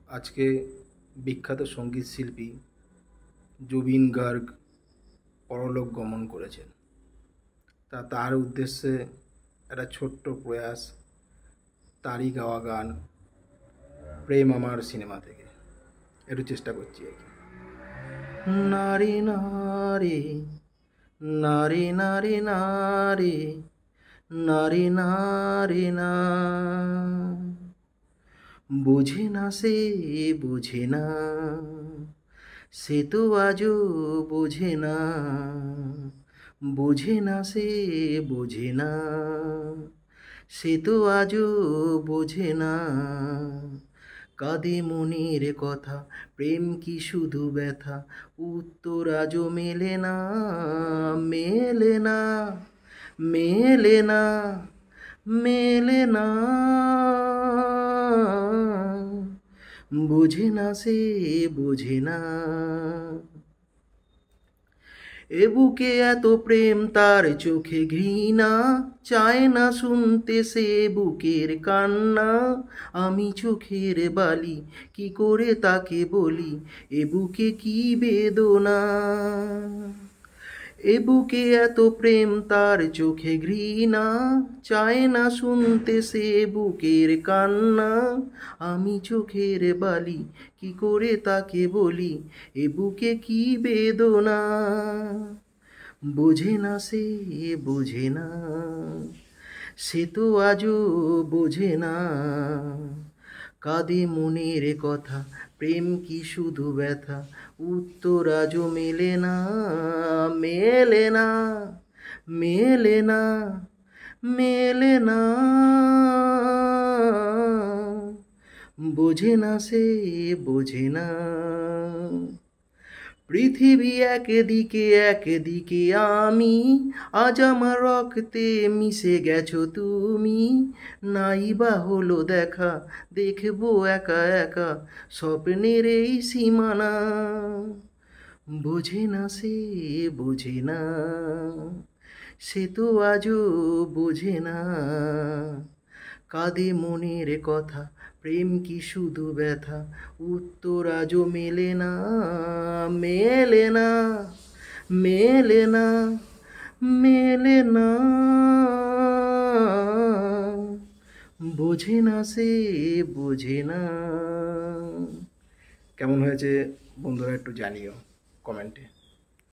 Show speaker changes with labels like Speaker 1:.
Speaker 1: আজকে বিখ্যাত সঙ্গীত শিল্পী জুবিন গার্গ পরলোক গমন করেছেন। তার উদ্দেশ্যে একটা ছোট্ট প্রয়াস, তারই গাওয়া গান প্রেম আমার সিনেমা থেকে একটু চেষ্টা করছি আর কি। নারী নারী নারী নারী নারী নারী নারী না, বুঝে না সে বুঝে না, সে তো আজও বোঝে না, বুঝে না সে বোঝে না, সে তো আজও বোঝে না। কাঁদে মনের কথা, প্রেম কি শুধু ব্যথা, উত্তর আজও মেলে না, মেলে না, মেলে না, মেলে না, বুঝে না সে বুঝে না। এ বুকে এত প্রেম তার চোখে ঘৃণা, চায় না শুনতে সে বুকের কান্না। আমি চোখের বালি কি করে তাকে বলি, এ বুকে কি বেদনা। এ বুকে এত প্রেম তার চোখে ঘৃণা, চায় না শুনতে সে বুকের কান্না। আমি চোখের বালি কি করে তাকে বলি, এ বুকে কি বেদনা। বোঝে না সে বোঝে না, সে তো আজও বোঝে না। কাঁদে মনের কথা, প্রেম কি শুধু ব্যথা, উত্তর আজও মেলে না, মেলে না, মেলে না, মেলে না, বোঝে না সে বোঝে না। পৃথিবী একদিকে একদিকে আমি, আজ আমার রক্তে মিশে গেছো তুমি। নাই বা হলো দেখা, দেখবো একা একা স্বপ্নের এই সীমানা। বোঝে না সে বোঝে না, সে তো আজও বোঝে না। কাঁদে মনের কথা, প্রেম কি শুধু ব্যথা, উত্তর আজও মেলে না, মেলে না, মেলে না, মেলে না, বোঝে না সে বোঝে না। কেমন হয়েছে বন্ধুরা একটু জানিও কমেন্টে।